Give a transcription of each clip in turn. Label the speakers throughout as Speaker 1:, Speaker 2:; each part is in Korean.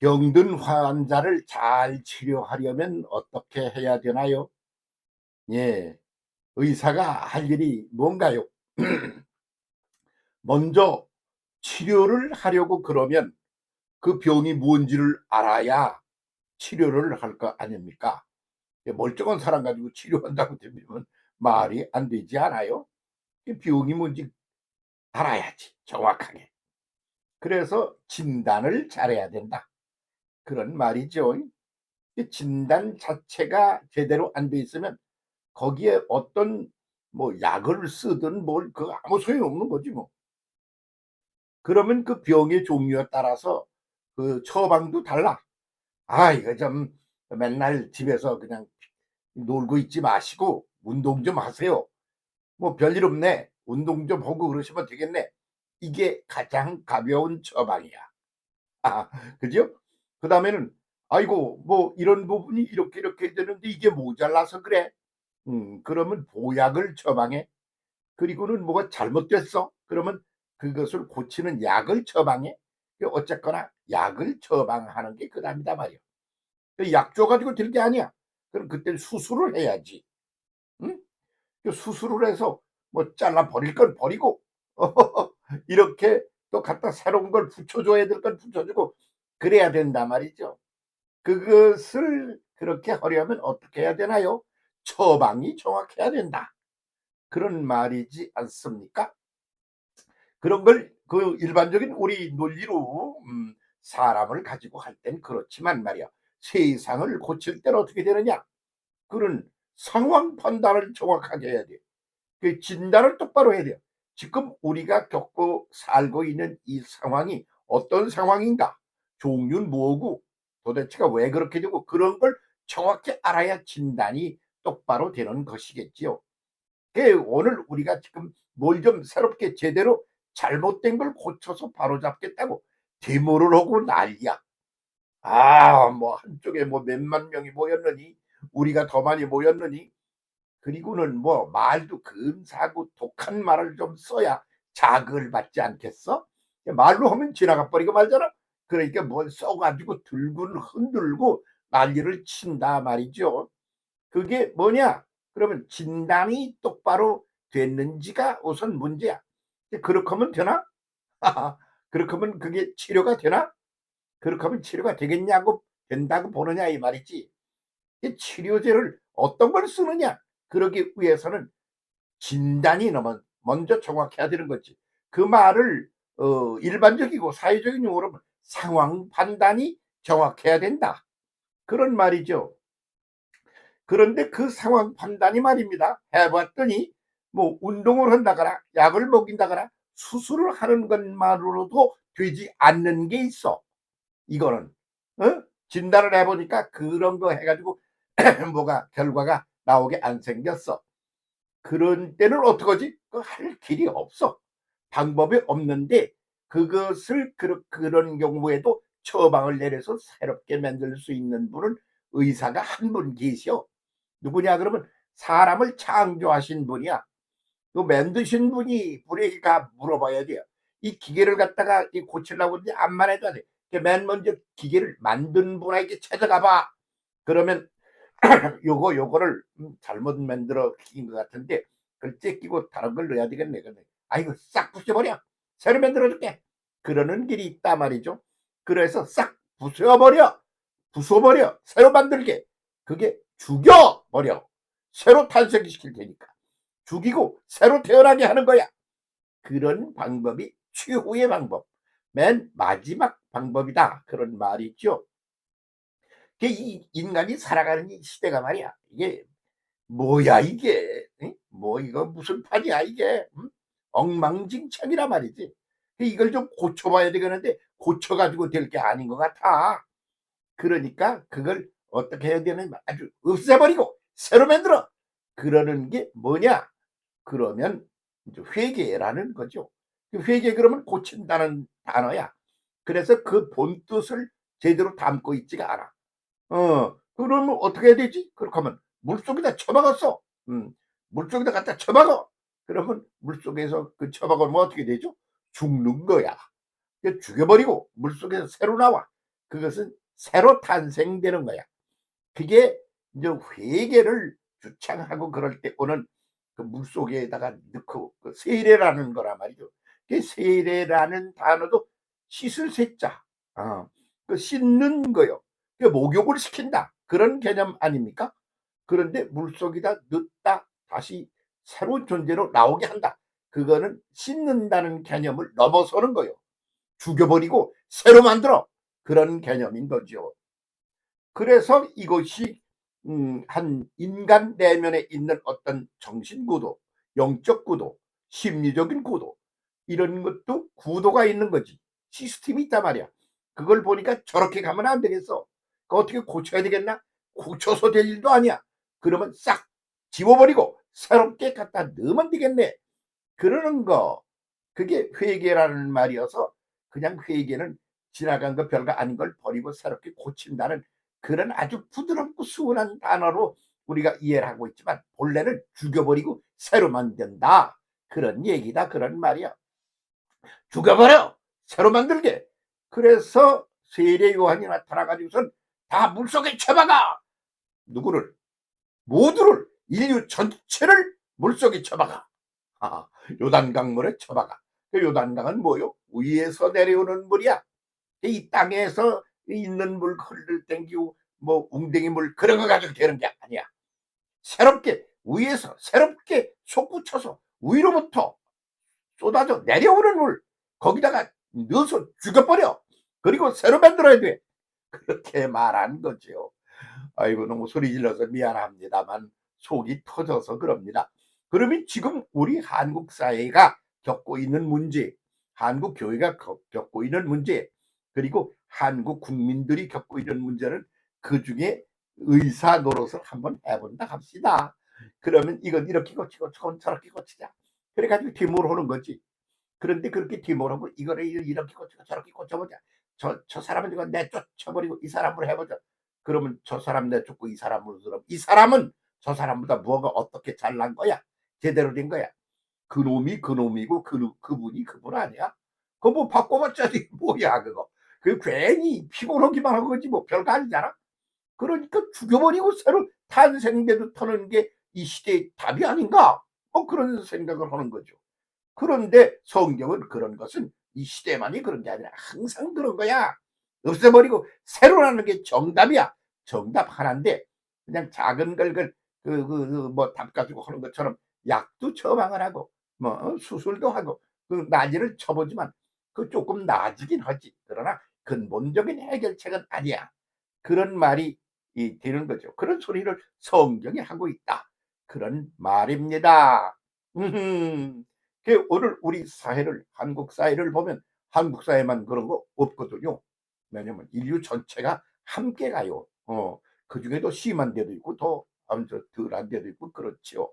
Speaker 1: 병든 환자를 잘 치료하려면 어떻게 해야 되나요? 예. 의사가 할 일이 뭔가요? 먼저 치료를 하려고 그러면 그 병이 뭔지를 알아야 치료를 할 거 아닙니까? 멀쩡한 사람 가지고 치료한다고 되면 말이 안 되지 않아요? 이 병이 뭔지 알아야지 정확하게. 그래서 진단을 잘해야 된다. 그런 말이죠. 이 진단 자체가 제대로 안 돼 있으면 거기에 어떤 뭐 약을 쓰든 뭘 그거 아무 소용없는 거지 뭐. 그러면 그 병의 종류에 따라서 그 처방도 달라. "아 이거 좀 맨날 집에서 그냥 놀고 있지 마시고 운동 좀 하세요. 뭐 별일 없네. 운동 좀 하고 그러시면 되겠네." 이게 가장 가벼운 처방이야. 아 그죠? 그다음에는 "아이고 뭐 이런 부분이 이렇게 이렇게 되는데 이게 모자라서 그래." 그러면 보약을 처방해. 그리고는 뭐가 잘못됐어. 그러면 그것을 고치는 약을 처방해. 어쨌거나 약을 처방하는 게 그답이다 말이야. 그 약 줘 가지고 될 게 아니야. 그럼 그땐 수술을 해야지. 응? 그 수술을 해서 뭐 잘라 버릴 건 버리고 이렇게 또 갖다 새로운 걸 붙여 줘야 될 건 붙여 주고 그래야 된단 말이죠. 그것을 그렇게 하려면 어떻게 해야 되나요? 처방이 정확해야 된다. 그런 말이지 않습니까? 그런 걸 그 일반적인 우리 논리로 사람을 가지고 할 땐 그렇지만 말이야. 세상을 고칠 때는 어떻게 되느냐? 그런 상황 판단을 정확하게 해야 돼. 그 진단을 똑바로 해야 돼요. 지금 우리가 겪고 살고 있는 이 상황이 어떤 상황인가? 종류는 뭐고 도대체가 왜 그렇게 되고 그런 걸 정확히 알아야 진단이 똑바로 되는 것이겠지요. 오늘 우리가 지금 뭘 좀 새롭게 제대로 잘못된 걸 고쳐서 바로잡겠다고 데모를 하고 난리야. 아 뭐 한쪽에 뭐 몇만 명이 모였느니 우리가 더 많이 모였느니 그리고는 뭐 말도 금사고 독한 말을 좀 써야 자극을 받지 않겠어? 말로 하면 지나가 버리고 말잖아. 그러니까 뭘 써 가지고 들고 흔들고 난리를 친다 말이죠. 그게 뭐냐? 그러면 진단이 똑바로 됐는지가 우선 문제야. 그렇게 하면 되나? 그렇게 하면 그게 치료가 되나? 그렇게 하면 치료가 되겠냐고 된다고 보느냐 이 말이지. 이 치료제를 어떤 걸 쓰느냐 그러기 위해서는 진단이 너무 먼저 정확해야 되는 거지. 그 말을 일반적이고 사회적인 용어로 하면 상황 판단이 정확해야 된다. 그런 말이죠. 그런데 그 상황 판단이 말입니다. 해 봤더니 뭐 운동을 한다거나 약을 먹인다거나 수술을 하는 것만으로도 되지 않는 게 있어. 이거는. 진단을 해 보니까 그런 거 해 가지고 뭐가 결과가 나오게 안 생겼어. 그런 때는 어떡하지? 그 할 길이 없어. 방법이 없는데 그것을 그런 경우에도 처방을 내려서 새롭게 만들 수 있는 분은 의사가 한 분 계셔. 누구냐 그러면 사람을 창조하신 분이야. 그 만드신 분이 우리가 물어봐야 돼요. 이 기계를 갖다가 이 고치려고 그러는데 암만 해도 안 돼. 맨 먼저 기계를 만든 분에게 찾아가 봐. 그러면 요거를 잘못 만들어 낀 것 같은데 그걸 째끼고 다른 걸 넣어야 되겠네. 그러면 "아이고 싹 부숴버려. 새로 만들어 줄게." 그러는 길이 있단 말이죠. 그래서 싹 부숴버려. 부숴버려. 새로 만들게. 그게 죽여버려. 새로 탄생시킬 테니까. 죽이고 새로 태어나게 하는 거야. 그런 방법이 최후의 방법. 맨 마지막 방법이다. 그런 말이 있죠. 이 인간이 살아가는 이 시대가 말이야. 이게 뭐야 이게? 뭐 이거 무슨 판이야 이게? 엉망진창이란 말이지. 이걸 좀 고쳐 봐야 되겠는데 고쳐 가지고 될 게 아닌 것 같아. 그러니까 그걸 어떻게 해야 되는 아주 없애 버리고 새로 만들어. 그러는 게 뭐냐? 그러면 이제 회개라는 거죠. 그 회개 그러면 고친다는 단어야. 그래서 그 본뜻을 제대로 담고 있지가 않아. 그러면 어떻게 해야 되지? 그렇게 하면 물속에다 처박았어. 음. 물속에다 갖다 처박아. 그러면 물속에서 그 처박으면 어떻게 되죠? 죽는 거야. 그 죽여 버리고 물속에서 새로 나와. 그것은 새로 탄생되는 거야. 그게 이제 회개를 주창하고 그럴 때 오는 그 물속에다가 넣고 그 세례라는 거란 말이죠. 그 세례라는 단어도 씻을 세자. 그 씻는 거요. 그 목욕을 시킨다. 그런 개념 아닙니까? 그런데 물속에다 넣다 다시 새로운 존재로 나오게 한다. 그거는 씻는다는 개념을 넘어서는 거요. 죽여버리고 새로 만들어. 그런 개념인 거죠. 그래서 이것이 한 인간 내면에 있는 어떤 정신구도, 영적 구도, 심리적인 구도, 이런 것도 구도가 있는 거지. 시스템이 있단 말이야. 그걸 보니까 저렇게 가면 안 되겠어. 그 어떻게 고쳐야 되겠나? 고쳐서 될 일도 아니야. 그러면 싹 지워버리고 새롭게 갖다 넣으면 되겠네. 그러는 거. 그게 회개라는 말이어서 그냥 회개는 지나간 거 별거 아닌 걸 버리고 새롭게 고친다는 그런 아주 부드럽고 수월한 단어로 우리가 이해를 하고 있지만 본래는 죽여버리고 새로 만든다. 그런 얘기다. 그런 말이야. 죽여버려! 새로 만들게! 그래서 세례 요한이 나타나가지고선 다 물속에 쳐박아! 누구를? 모두를, 인류 전체를 물속에 쳐박아. 요단강물에 쳐박아. 그 요단강은 뭐요? 위에서 내려오는 물이야. 이 땅에서 있는 물 흘릴 땡기고 뭐 웅덩이 물 그런 거 가지고 되는 게 아니야. 새롭게 위에서 새롭게 솟구쳐서 위로부터 쏟아져 내려오는 물 거기다가 넣어서 죽여버려. 그리고 새로 만들어야 돼. 그렇게 말한 거죠. 아이고 너무 소리 질러서 미안합니다만 속이 터져서 그럽니다. 그러면 지금 우리 한국 사회가 겪고 있는 문제, 한국 교회가 겪고 있는 문제, 그리고 한국 국민들이 겪고 있는 문제는 그중에 의사 노릇을 한번 해본다 합시다. 그러면 이건 이렇게 고치고 저건 저렇게 고치자. 그래가지고 뒤모를 하는 거지. 그런데 그렇게 뒤모르고 이거를 이렇게 고치고 저렇게 고쳐보자. 저 사람은 이거 내쫓아버리고 이 사람으로 해보자. 그러면 저 사람 내쫓고 이 사람으로 들어. 이 사람은 저 사람보다 뭐가 어떻게 잘난 거야? 제대로 된 거야? 그놈이 그놈이고 그분이 그분 아니야? 그거 뭐 바꿔봤자니 뭐야 그거. 그 괜히 피곤하기만 한 거지 뭐 별거 아니잖아. 그러니까 죽여버리고 새로 탄생되도 터는 게 이 시대의 답이 아닌가? 그런 생각을 하는 거죠. 그런데 성경은 그런 것은 이 시대만이 그런 게 아니라 항상 그런 거야. 없애버리고 새로라는 게 정답이야. 정답 하나인데 그냥 작은 걸뭐 답 가지고 하는 것처럼 약도 처방을 하고 뭐 수술도 하고 그 난이를 쳐보지만 그 조금 나아지긴 하지. 그러나 근본적인 해결책은 아니야. 그런 말이 되는 거죠. 그런 소리를 성경이 하고 있다. 그런 말입니다. 오늘 우리 사회를 한국 사회를 보면 한국 사회만 그런 거 없거든요. 왜냐면 인류 전체가 함께 가요. 그중에도 심한 데도 있고 더 덜한 데도 있고 그렇지요.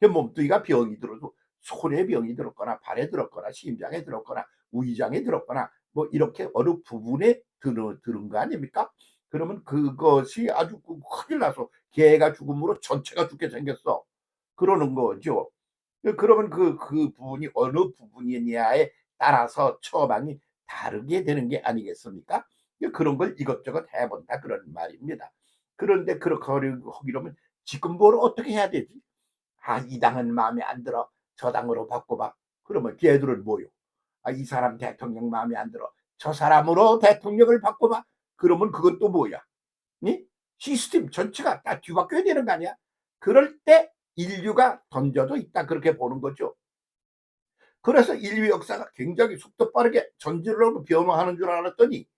Speaker 1: 몸뚱이가 병이 들어도 손에 병이 들었거나 발에 들었거나 심장에 들었거나 위장에 들었거나 뭐 이렇게 어느 부분에 들은 거 아닙니까? 그러면 그것이 아주 큰일 나서 개가 죽음으로 전체가 죽게 생겼어. 그러는 거죠. 그러면 그 부분이 어느 부분이냐에 따라서 처방이 다르게 되는 게 아니겠습니까? 그런 걸 이것저것 해본다 그런 말입니다. 그런데 그렇게 하기로면 지금 뭘 어떻게 해야 되지? 이 당은 마음에 안 들어. 저 당으로 바꿔봐. 그러면 걔들은 뭐요? 이 사람 대통령 마음에 안 들어. 저 사람으로 대통령을 바꿔봐. 그러면 그건 또 뭐야? 이? 시스템 전체가 다 뒤바뀌어야 되는 거 아니야? 그럴 때 인류가 던져져 있다 그렇게 보는 거죠. 그래서 인류 역사가 굉장히 속도 빠르게 전질로 변화하는 줄 알았더니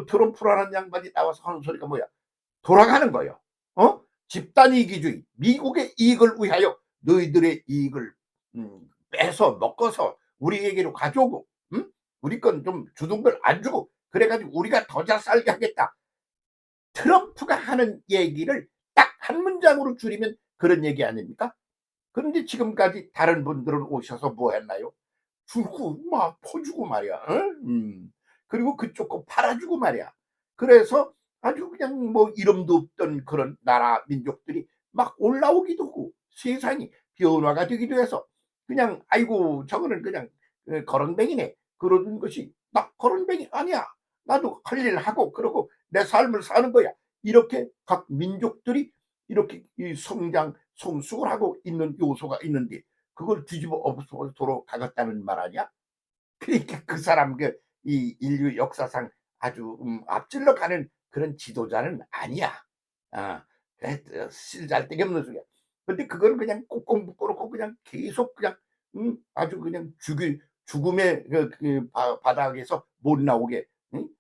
Speaker 1: 트럼프라는 양반이 나와서 하는 소리가 뭐야? 돌아가는 거예요. 집단 이기주의, 미국의 이익을 위하여 너희들의 이익을 빼서 먹어서 우리에게로 가져오고, 우리 건 좀 주던 걸 안 주고, 그래가지고 우리가 더 잘 살게 하겠다. 트럼프가 하는 얘기를 딱 한 문장으로 줄이면 그런 얘기 아닙니까? 그런데 지금까지 다른 분들은 오셔서 뭐 했나요? 주고 막 퍼주고 말이야. 그리고 그쪽 거 팔아주고 말이야. 그래서 아주 그냥 뭐 이름도 없던 그런 나라 민족들이 막 올라오기도 하고 세상이 변화가 되기도 해서 그냥 아이고 저거는 그냥 거렁뱅이네 그러는 것이 나 거렁뱅이 아니야. 나도 할 일 하고 그러고 내 삶을 사는 거야. 이렇게 각 민족들이 이렇게 이 성장 성숙을 하고 있는 요소가 있는데 그걸 뒤집어 엎어서도록 가겠다는 말 아니야? 그러니까 그 사람 이 인류 역사상 아주 앞질러 가는 그런 지도자는 아니야. 아, 쓸데기 없는 소리야. 근데 그걸 그냥 꽁꽁 묶어 놓고 그냥 계속 그냥 아주 그냥 죽음의 바닥에서 못 나오게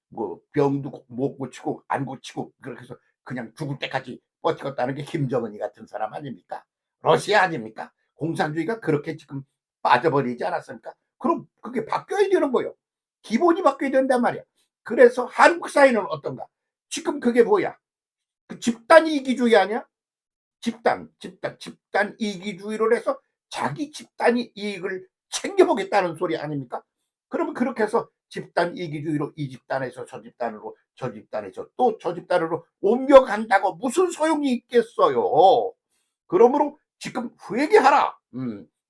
Speaker 1: 뭐 병도 못 고치고 안 고치고 그렇게 해서 그냥 죽을 때까지 버티겠다는 게 김정은이 같은 사람 아닙니까? 러시아 아닙니까? 공산주의가 그렇게 지금 빠져버리지 않았습니까? 그럼 그게 바뀌어야 되는 거예요. 기본이 바뀌어야 된단 말이야. 그래서 한국 사회는 어떤가? 지금 그게 뭐야? 그 집단 이기주의 아니야? 집단 이기주의로 해서 자기 집단이 이익을 챙겨보겠다는 소리 아닙니까? 그러면 그렇게 해서 집단 이기주의로 이 집단에서 저 집단으로 저 집단에서 또 저 집단으로 옮겨간다고 무슨 소용이 있겠어요? 그러므로 지금 회개하라.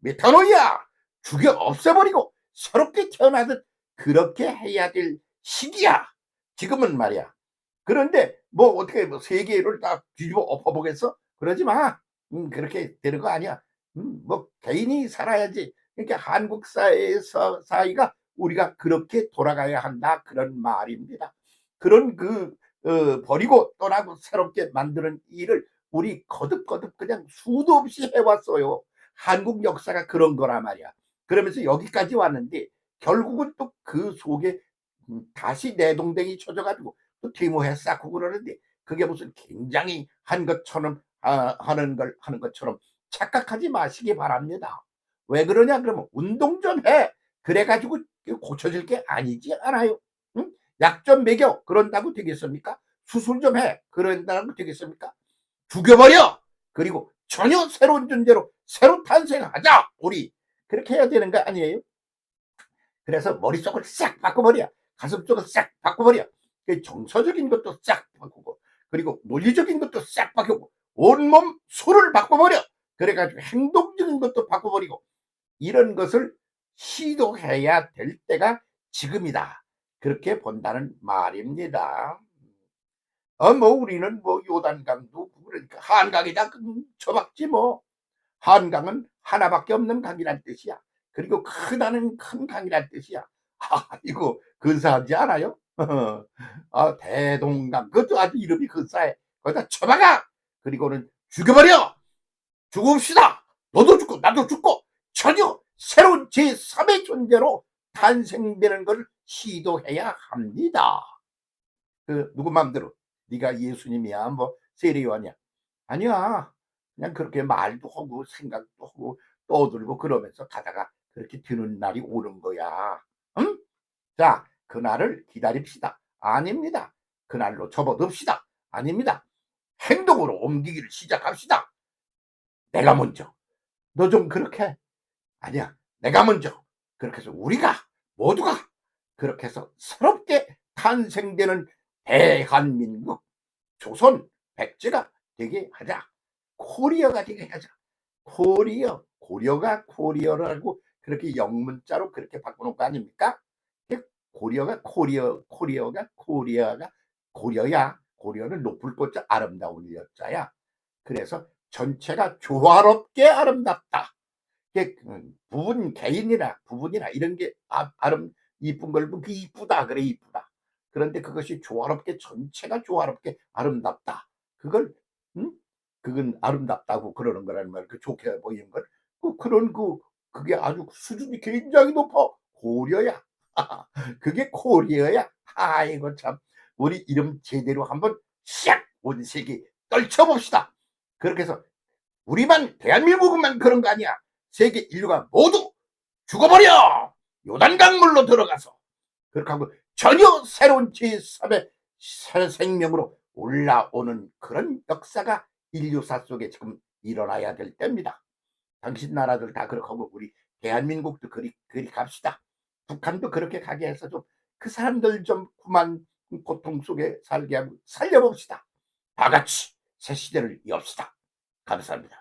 Speaker 1: 메타노이야. 죽여 없애버리고 새롭게 태어나듯 그렇게 해야 될 시기야. 지금은 말이야. 그런데 뭐 어떻게 뭐 세계를 다 뒤집어 엎어보겠어? 그러지 마. 그렇게 되는 거 아니야. 뭐 개인이 살아야지. 그러니까 한국 사회에서 사회가 우리가 그렇게 돌아가야 한다 그런 말입니다. 그런 버리고 떠나고 새롭게 만드는 일을 우리 거듭거듭 그냥 수도 없이 해왔어요. 한국 역사가 그런 거란 말이야. 그러면서 여기까지 왔는데 결국은 또 그 속에 다시 내동댕이 쳐져가지고 또 뒤모해 쌓고 그러는데 그게 무슨 굉장히 한 것처럼 하는 것처럼 착각하지 마시기 바랍니다. 왜 그러냐 그러면 운동 좀 해. 그래가지고 고쳐질 게 아니지 않아요. 응? 약 좀 먹여. 그런다고 되겠습니까? 수술 좀 해. 그런다고 되겠습니까? 죽여버려. 그리고 전혀 새로운 존재로 새로 탄생하자. 우리 그렇게 해야 되는 거 아니에요? 그래서 머릿속을 싹 바꿔버려. 가슴 쪽을 싹 바꿔버려. 정서적인 것도 싹 바꾸고 그리고 논리적인 것도 싹 바꾸고 온몸 수를 바꿔버려. 그래가지고 행동적인 것도 바꿔버리고 이런 것을 시도해야 될 때가 지금이다. 그렇게 본다는 말입니다. 뭐 우리는 뭐 요단강도 그러니까 한강이다 쳐박지 뭐. 한강은 하나밖에 없는 강이란 뜻이야. 그리고 크다는 큰 강이란 뜻이야. 이거 근사하지 않아요? 대동강 그것도 아주 이름이 근사해. 거기다 쳐박아. 그리고는 죽여버려. 죽읍시다. 너도 죽고 나도 죽고 전혀 새로운 제3의 존재로 탄생되는 걸 시도해야 합니다. 누구 맘대로 네가 예수님이야 뭐 세례요한이야 아니야. 그냥 그렇게 말도 하고 생각도 하고 떠들고 그러면서 가다가 그렇게 되는 날이 오는 거야. 응? 자, 그날을 기다립시다. 아닙니다. 그날로 접어듭시다. 아닙니다. 행동으로 옮기기를 시작합시다. 내가 먼저. 너 좀 그렇게. 아니야. 내가 먼저. 그렇게 해서 우리가 모두가 그렇게 해서 새롭게 탄생되는 대한민국 조선 백제가 되게 하자. 코리아가 되게 하자. 고려가 코리아라고 그렇게 영문자로 그렇게 바꿔놓은 거 아닙니까? 코리아가 고려야. 고려는 높을 꽃자 아름다운 여자야. 그래서 전체가 조화롭게 아름답다. 부분이나 이런 게 이쁜 걸 보면 그 이쁘다 그래 이쁘다. 그런데 그것이 조화롭게 전체가 조화롭게 아름답다. 그걸 응? 그건 아름답다고 그러는 거라는 말. 그 좋게 보이는 걸. 그런 그게 아주 수준이 굉장히 높아. 고려야. 그게 코리아야. 아이고 참. 우리 이름 제대로 한번 샥 온 세계 떨쳐봅시다. 그렇게 해서 우리만 대한민국만 그런 거 아니야. 세계 인류가 모두 죽어버려. 요단강물로 들어가서 그렇게 하고 전혀 새로운 제3의 새 생명으로 올라오는 그런 역사가 인류사 속에 지금 일어나야 될 때입니다. 당신 나라들 다 그렇게 하고 우리 대한민국도 그리 갑시다. 북한도 그렇게 가게 해서 좀 그 사람들 좀 그만 고통 속에 살게 하고 살려봅시다. 다 같이 새 시대를 엽시다. 감사합니다.